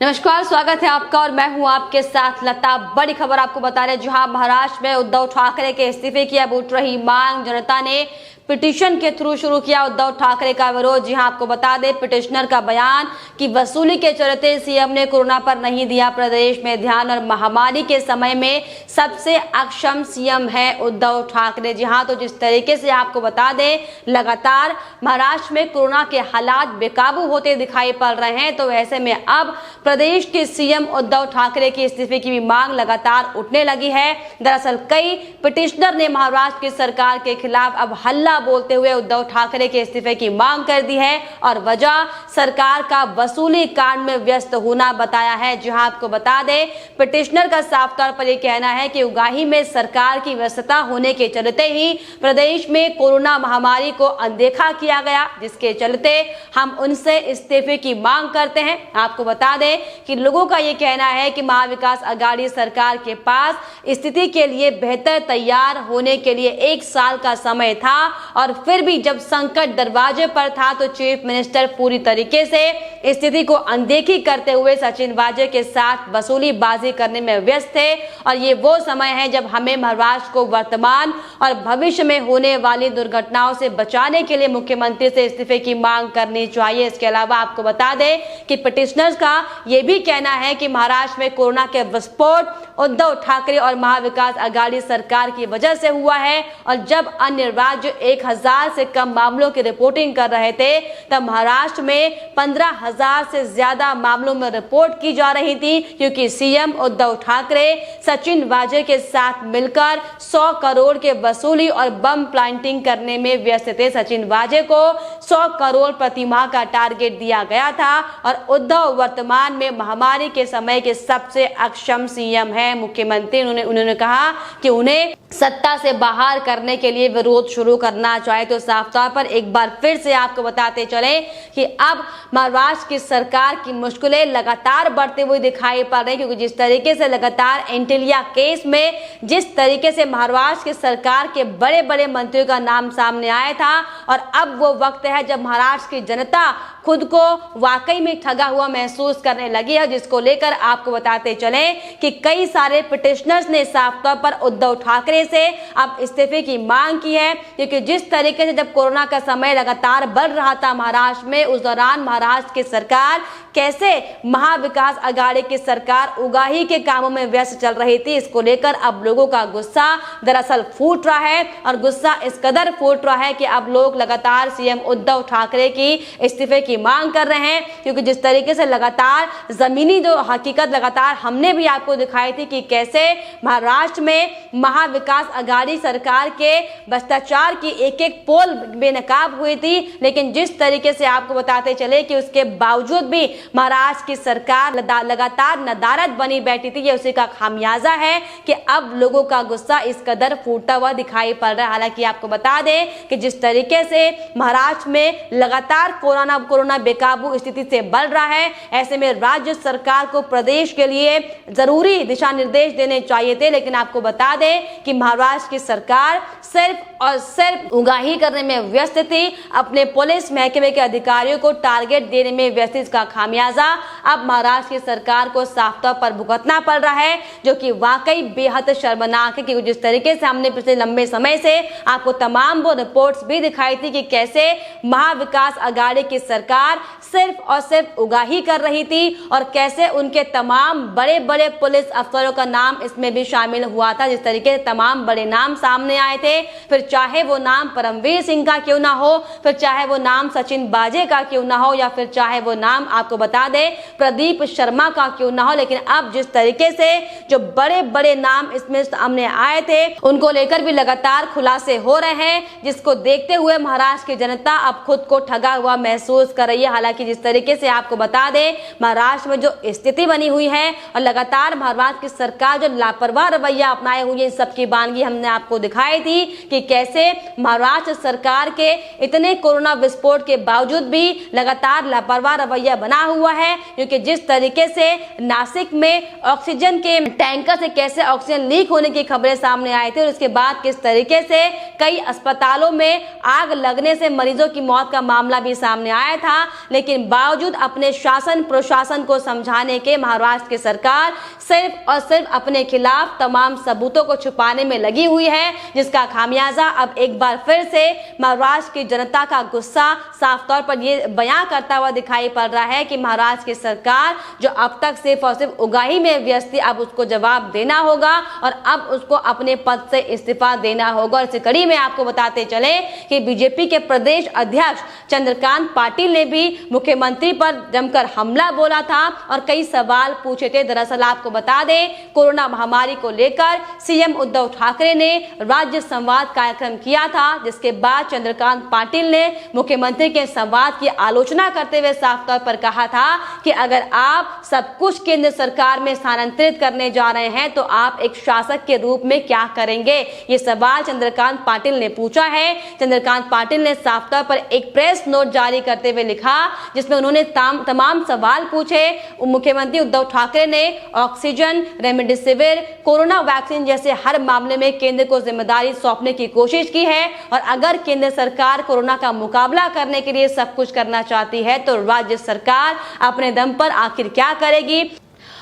नमस्कार, स्वागत है आपका और मैं हूं आपके साथ लता। बड़ी खबर आपको बता रहे, जहां महाराष्ट्र में उद्धव ठाकरे के इस्तीफे की अब उठ रही मांग, जनता ने पिटीशन के थ्रू शुरू किया उद्धव ठाकरे का विरोध। जी हां, आपको बता दें, पिटिशनर का बयान कि वसूली के चलते सीएम ने कोरोना पर नहीं दिया प्रदेश में ध्यान और महामारी के समय में सबसे अक्षम सीएम है उद्धव ठाकरे। जी हां, तो जिस तरीके से आपको बता दें, लगातार महाराष्ट्र में कोरोना के हालात बेकाबू होते दिखाई पड़ रहे हैं, तो ऐसे में अब प्रदेश के सीएम उद्धव ठाकरे के इस्तीफे की भी मांग लगातार उठने लगी है। दरअसल कई पिटिशनर ने महाराष्ट्र की सरकार के खिलाफ अब हल्ला बोलते हुए उद्धव ठाकरे के इस्तीफे की मांग कर दी है और वजह सरकार का वसूली कांड में व्यस्त होना बताया है। जहां आपको बता दें, पिटिशनर का साफ तौर पर यह कहना है कि उगाही में सरकार की व्यस्तता होने के चलते ही प्रदेश में कोरोना महामारी को अनदेखा किया गया, जिसके चलते हम उनसे इस्तीफे की मांग करते हैं। आपको बता दें कि लोगों का यह कहना है कि महाविकास अघाड़ी सरकार के पास स्थिति के लिए बेहतर तैयार होने के लिए 1 साल का समय था और फिर भी जब संकट दरवाजे पर था तो चीफ मिनिस्टर पूरी तरीके से स्थिति को अनदेखी करते हुए सचिन वाजे के साथ वसूलीबाजी करने में व्यस्त थे। और ये वो समय है जब हमें महाराष्ट्र को वर्तमान और भविष्य में होने वाली दुर्घटनाओं से बचाने के लिए मुख्यमंत्री से इस्तीफे की मांग करनी चाहिए। इसके अलावा आपको बता दें कि पिटिशनर्स का यह भी कहना है कि महाराष्ट्र में कोरोना के विस्फोट उद्धव ठाकरे और महाविकास अघाड़ी सरकार की वजह से हुआ है और जब अन्य राज्य 1000 से कम मामलों की रिपोर्टिंग कर रहे थे, तब महाराष्ट्र में 15,000 से ज्यादा मामलों में रिपोर्ट की जा रही थी, क्योंकि सीएम उद्धव ठाकरे सचिन वाजे के साथ मिलकर 100 करोड़ के वसूली और बम प्लांटिंग करने में व्यस्त थे। सचिन वाजे को 100 करोड़ प्रति माह का टारगेट दिया गया था और उद्धव वर्तमान में महामारी के समय के सबसे अक्षम सीएम है। मुख्यमंत्री उन्होंने कहा कि उन्हें सत्ता से बाहर करने के लिए विरोध शुरू करना चाहे तो साफ तौर पर एक बार फिर से आपको बताते चले कि अब महाराष्ट्र की सरकार की मुश्किलें लगातार बढ़ते हुए दिखाई पड़ रही, क्योंकि जिस तरीके से लगातार एंटिलिया केस में जिस तरीके से महाराष्ट्र की सरकार के बड़े बड़े मंत्रियों का नाम सामने आया था, और अब वो वक्त है जब महाराष्ट्र की जनता खुद को वाकई में ठगा हुआ महसूस करने लगी है, जिसको लेकर आपको बताते चले कि कई सारे पिटिशनर्स ने साफ तौर पर उद्धव ठाकरे से अब इस्तीफे की मांग की है, क्योंकि जिस तरीके से जब कोरोना का समय लगातार बढ़ रहा था महाराष्ट्र में, उस दौरान महाराष्ट्र की सरकार कैसे महाविकास अघाड़ी की सरकार उगाही के कामों में व्यस्त चल रही थी, इसको लेकर अब लोगों का गुस्सा दरअसल फूट रहा है और गुस्सा इस कदर फूट रहा है कि अब लोग लगातार सीएम उद्धव ठाकरे की इस्तीफे की मांग कर रहे हैं, क्योंकि जिस तरीके से लगातार जमीनी जो हकीकत लगातार हमने भी आपको दिखाई थी कि कैसे महाराष्ट्र में महाविकास अघाड़ी सरकार के भ्रष्टाचार की एक एक पोल बेनकाब हुई थी, लेकिन जिस तरीके से आपको बताते चले कि उसके बावजूद भी महाराष्ट्र की सरकार लगातार नदारद बनी बैठी थी। ये उसी का खामियाजा है कि अब लोगों का गुस्सा इस कदर फूटता हुआ दिखाई पड़ रहा है। हालांकि आपको बता दें कि जिस तरीके से महाराष्ट्र में लगातार कोरोना बेकाबू स्थिति से बढ़ रहा है, ऐसे में राज्य सरकार को प्रदेश के लिए जरूरी दिशा निर्देश देने चाहिए थे, लेकिन आपको बता दें कि महाराष्ट्र की सरकार सिर्फ और सिर्फ उगाही करने में व्यस्त थी, अपने पुलिस महकमे के अधिकारियों को टारगेट देने में व्यस्त। इसका खामियाजा अब महाराष्ट्र की सरकार को साफ तौर पर भुगतना पड़ रहा है, जो कि वाकई बेहद शर्मनाक है, क्योंकि जिस तरीके से हमने पिछले लंबे समय से आपको तमाम वो रिपोर्ट्स भी दिखाई थी कि कैसे महाविकास अघाड़ी की सरकार सिर्फ और सिर्फ उगाही कर रही थी और कैसे उनके तमाम बड़े बड़े पुलिस अफसरों का नाम इसमें भी शामिल हुआ था। जिस तरीके से तमाम बड़े नाम सामने आए थे, फिर चाहे वो नाम परमवीर सिंह का क्यों ना हो, फिर चाहे वो नाम सचिन वाजे का क्यों ना हो, या फिर चाहे वो नाम आपको बता दें प्रदीप शर्मा का क्यों ना हो, लेकिन अब जिस तरीके से जो बड़े बड़े नाम इसमें सामने आए थे उनको लेकर भी लगातार खुलासे हो रहे हैं, जिसको देखते हुए महाराष्ट्र की जनता अब खुद को ठगा हुआ महसूस कर रही है। हालांकि जिस तरीके से आपको बता दें, महाराष्ट्र में जो स्थिति बनी हुई है और लगातार महाराष्ट्र की सरकार जो लापरवाह रवैया अपनाए हुई है, सबकी बानगी हमने आपको दिखाई थी कि कैसे महाराष्ट्र सरकार के इतने कोरोना विस्फोट के बावजूद भी लगातार लापरवाह रवैया बना हुआ है, क्योंकि जिस तरीके से नासिक में ऑक्सीजन के टैंकर से कैसे ऑक्सीजन लीक होने की खबरें सामने आई थी और उसके बाद किस तरीके से कई अस्पतालों में आग लगने से मरीजों की मौत का मामला भी सामने आया था, लेकिन बावजूद अपने शासन प्रशासन को समझाने के महाराष्ट्र की सरकार सिर्फ और सिर्फ अपने खिलाफ तमाम सबूतों को छुपाने में लगी हुई है, जिसका खामियाजा अब एक बार फिर से महाराष्ट्र की जनता का गुस्सा साफ तौर पर ये बयां करता हुआ दिखाई पड़ रहा है कि महाराष्ट्र की सरकार जो अब तक सिर्फ और सिर्फ उगाही में व्यस्त थी, अब उसको जवाब देना होगा और अब उसको अपने पद से इस्तीफा देना होगा। और इसी कड़ी में आपको बताते चले कि बीजेपी के प्रदेश अध्यक्ष चंद्रकांत पाटिल ने भी मुख्यमंत्री पर जमकर हमला बोला था और कई सवाल पूछे थे। दरअसल आपको बता दें, कोरोना महामारी को लेकर सीएम उद्धव ठाकरे ने राज्य संवाद कार्यक्रम किया था, जिसके बाद चंद्रकांत पाटिल ने मुख्यमंत्री के संवाद की आलोचना करते हुए साफ तौर पर कहा था कि अगर आप सब कुछ केंद्र सरकार में स्थानांतरित करने जा रहे हैं तो आप एक शासक के रूप में क्या करेंगे, ये सवाल चंद्रकांत पाटिल ने पूछा है। चंद्रकांत पाटिल ने साफ तौर पर एक प्रेस नोट जारी करते हुए लिखा, जिसमें उन्होंने तमाम सवाल पूछे। मुख्यमंत्री उद्धव ठाकरे ने ऑक्सीजन, रेमडेसिविर, कोरोना वैक्सीन जैसे हर मामले में केंद्र को जिम्मेदारी सौंपने की कोशिश की है और अगर केंद्र सरकार कोरोना का मुकाबला करने के लिए सब कुछ करना चाहती है तो राज्य सरकार अपने दम पर आखिर क्या करेगी।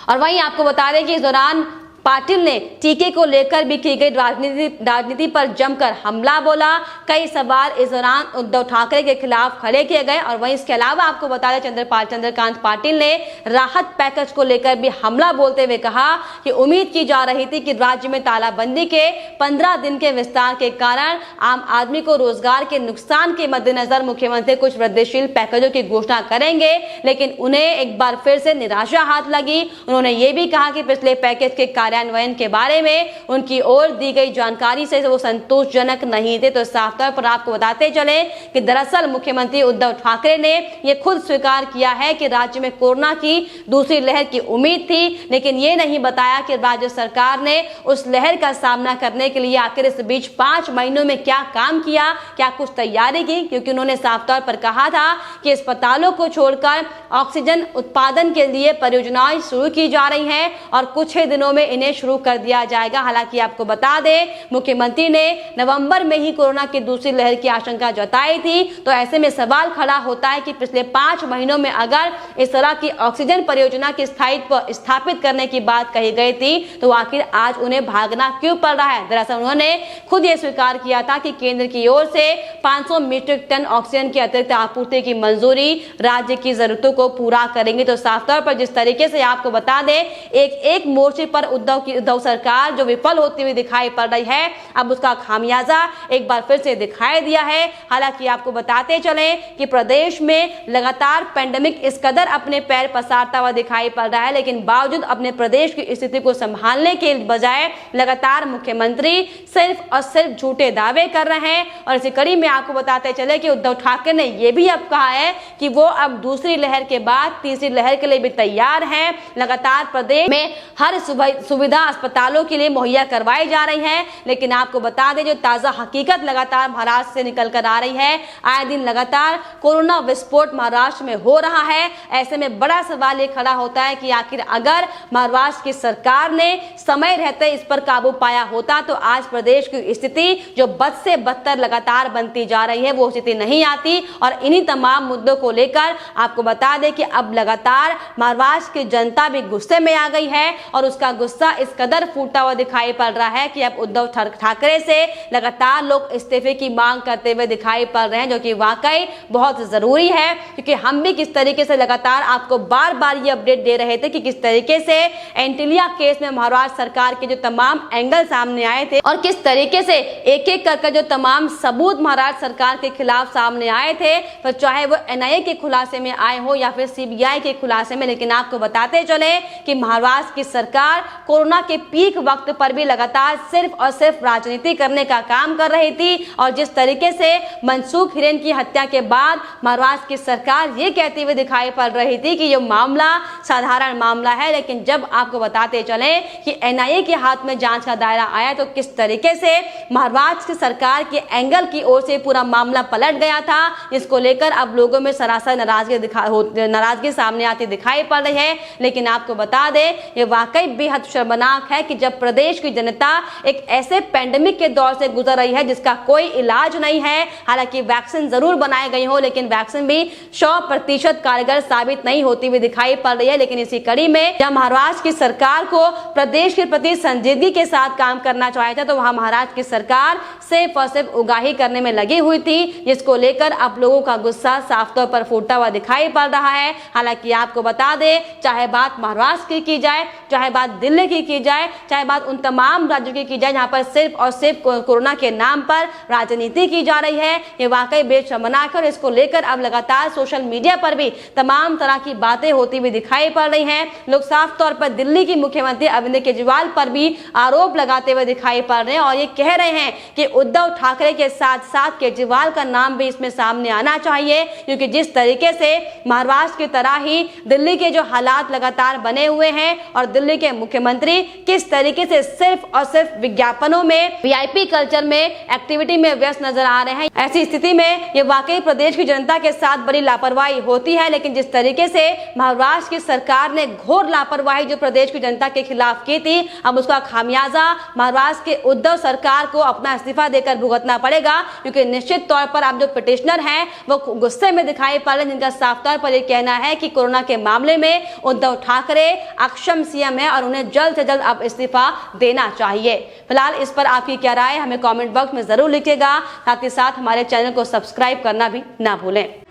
और वहीं आपको बता दें कि इस दौरान पाटिल ने टीके को लेकर भी की गई राजनीति पर जमकर हमला बोला। कई सवाल इस दौरान उद्धव ठाकरे के खिलाफ खड़े किए गए और वहीं इसके अलावा आपको बता दें चंद्रकांत पाटिल ने राहत पैकेज को लेकर भी हमला बोलते हुए कहा कि उम्मीद की जा रही थी कि राज्य में तालाबंदी के 15 दिन के विस्तार के कारण आम आदमी को रोजगार के नुकसान के मद्देनजर मुख्यमंत्री कुछ वृद्धिशील पैकेजों की घोषणा करेंगे, लेकिन उन्हें एक बार फिर से निराशा हाथ लगी। उन्होंने ये भी कहा कि पिछले पैकेज के कार्यान्वयन के बारे में उनकी ओर दी गई जानकारी से वो संतोषजनक नहीं थे। तो साफ तौर पर आपको बताते चले कि दरअसल मुख्यमंत्री उद्धव ठाकरे ने ये खुद स्वीकार किया है कि राज्य में कोरोना की दूसरी लहर की उम्मीद थी, लेकिन ये नहीं बताया कि राज्य सरकार ने उस लहर का सामना करने के लिए आखिर इस बीच 5 महीनों में क्या काम किया, क्या कुछ तैयारी की, क्योंकि उन्होंने साफ तौर पर कहा था कि अस्पतालों को छोड़कर ऑक्सीजन उत्पादन के लिए परियोजनाएं शुरू की जा रही हैं और कुछ ही दिनों में इन्हें शुरू कर दिया जाएगा। हालांकि आपको बता दें, मुख्यमंत्री ने नवंबर में ही कोरोना की दूसरी लहर की आशंका जताई थी, तो ऐसे में सवाल खड़ा होता है कि पिछले 5 महीनों में अगर इस तरह की ऑक्सीजन परियोजना की स्थायित्व स्थापित करने की बात कही गई थी तो आखिर आज उन्हें भागना क्यों पड़ रहा है। दरअसल उन्होंने खुद ये स्वीकार किया था कि केंद्र की ओर से 500 मीट्रिक टन ऑक्सीजन की अतिरिक्त आपूर्ति की मंजूरी राज्य की जरूरतों को पूरा करेंगे। तो साफ तौर पर जिस तरीके से आपको बता दें, एक मोर्चे पर उद्धव सरकार जो विफल होती हुई दिखाई पड़ रही है, अब उसका खामियाजा एक बार फिर से दिखाई दिया है। हालांकि आपको बताते चले कि प्रदेश में लगातार पेंडेमिक इस कदर अपने पैर पसारता हुआ दिखाई पड़ रहा है, लेकिन बावजूद अपने प्रदेश की स्थिति को संभालने के बजाय लगातार मुख्यमंत्री सिर्फ और सिर्फ झूठे दावे कर रहे हैं। और इसी कड़ी में आपको बताते चले कि उद्धव ठाकरे ने यह भी अब कहा है कि वो अब दूसरी लहर के बाद तीसरी लहर के लिए भी तैयार हैं। लगातार प्रदेश में हर सुविधा अस्पतालों के लिए मुहैया करवाई जा रही है, लेकिन आपको बता दें जो ताजा हकीकत लगातार महाराष्ट्र से निकल कर आ रही है, आए दिन लगातार कोरोना विस्फोट महाराष्ट्र में हो रहा है। ऐसे में बड़ा सवाल ये खड़ा होता है कि आखिर अगर महाराष्ट्र की सरकार ने समय रहते इस पर काबू पाया होता तो आज प्रदेश की स्थिति जो बद से बदतर लगातार बनती जा रही है वो स्थिति नहीं आती। और इन्हीं तमाम मुद्दों को लेकर आपको बता दें कि अब लगातार महाराष्ट्र की जनता भी गुस्से में आ गई है और उसका गुस्सा इस कदर फूटा हुआ दिखाई पड़ रहा है कि अब उद्धव ठाकरे से लगातार लोग इस्तीफे की मांग करते हुए दिखाई पड़ रहे हैं, जो कि वाकई बहुत जरूरी है। क्योंकि हम भी किस तरीके से लगातार आपको बार बार ये अपडेट दे रहे थे कि किस तरीके से एंटीलिया केस में महाराष्ट्र सरकार के जो तमाम एंगल सामने आए थे और किस तरीके से एक एक कर जो तमाम सबूत महाराष्ट्र सरकार के खिलाफ सामने आए थे, तो चाहे वो एनआईए के खुलासे में आए हो या फिर सीबीआई के खुलासे में। लेकिन आपको बताते चले कि महाराष्ट्र की सरकार कोरोना के पीक वक्त पर भी लगातार सिर्फ और सिर्फ राजनीति करने का काम कर रही थी। और जिस तरीके से मनसुख हिरेन की हत्या के बाद महाराष्ट्र की सरकार ये कहती हुई दिखाई पड़ रही थी कि ये मामला साधारण मामला है, लेकिन जब आपको बताते चले कि एनआईए के हाथ में जांच का दायरा आया तो किस तरीके से महाराष्ट्र की सरकार के एंगल की ओर से पूरा मामला पलट गया था, जिसको लेकर अब लोगों में सरासर नाराजगी सामने आती दिखाई पड़ रही है। लेकिन आपको बता दें ये वाकई बेहद शर्मनाक है कि जब प्रदेश की जनता एक ऐसे पैंडेमिक के दौर से गुजर रही है जिसका कोई इलाज नहीं है। हालांकि वैक्सीन जरूर बनाई गई हो, लेकिन वैक्सीन भी 100% कारगर साबित नहीं होती हुई दिखाई पड़ रही है। लेकिन इसी कड़ी में जब महाराष्ट्र की सरकार को प्रदेश के प्रति संजीदगी के साथ काम करना चाहिए था, तो वहां महाराष्ट्र की सरकार सिर्फ और सिर्फ उगाही करने में लगी हुई थी, जिसको लेकर अब लोगों का गुस्सा साफ तौर पर फूटता हुआ दिखाई पड़ रहा है। हालांकि आपको बता दें, चाहे बात महाराष्ट्र की जाए, चाहे बात दिल्ली की जाए, चाहे बात उन तमाम राज्यों की जाए जहां पर सिर्फ और सिर्फ कोरोना के नाम पर राजनीति की जा रही है, ये वाकई बेशर्मनाक है। और इसको लेकर अब लगातार सोशल मीडिया पर भी तमाम तरह की बातें होती हुई दिखाई पड़ रही हैं। लोग साफ तौर पर दिल्ली की मुख्यमंत्री अरविंद केजरीवाल पर भी आरोप लगाते हुए दिखाई पड़ रहे हैं और ये कह रहे हैं कि उद्धव ठाकरे के साथ साथ केजरीवाल का नाम भी इसमें सामने आना चाहिए, क्योंकि जिस तरीके से महाराष्ट्र की तरह ही दिल्ली के जो हालात लगातार बने हुए हैं और दिल्ली के मुख्यमंत्री किस तरीके से सिर्फ और सिर्फ विज्ञापनों में, वीआईपी कल्चर में, एक्टिविटी में व्यस्त नजर आ रहे हैं। ऐसी स्थिति में ये वाकई प्रदेश की जनता के साथ बड़ी लापरवाही होती है। लेकिन जिस तरीके से महाराष्ट्र की सरकार ने घोर लापरवाही जो प्रदेश की जनता के खिलाफ की थी, अब उसका खामियाजा महाराष्ट्र के उद्धव सरकार को अपना इस्तीफा देकर भुगतना पड़ेगा, क्योंकि निश्चित तौर पर अब जो पिटिशनर हैं वो गुस्से में दिखाई पड़ रहे हैं, जिनका साफ तौर पर यह कहना है कि कोरोना के मामले में उद्धव ठाकरे अक्षम सीएम है और उन्हें जल्द से जल्द अब इस्तीफा देना चाहिए। फिलहाल इस पर आपकी क्या राय है, हमें कमेंट बॉक्स में जरूर लिखिएगा। साथ ही साथ हमारे चैनल को सब्सक्राइब करना भी ना भूलें।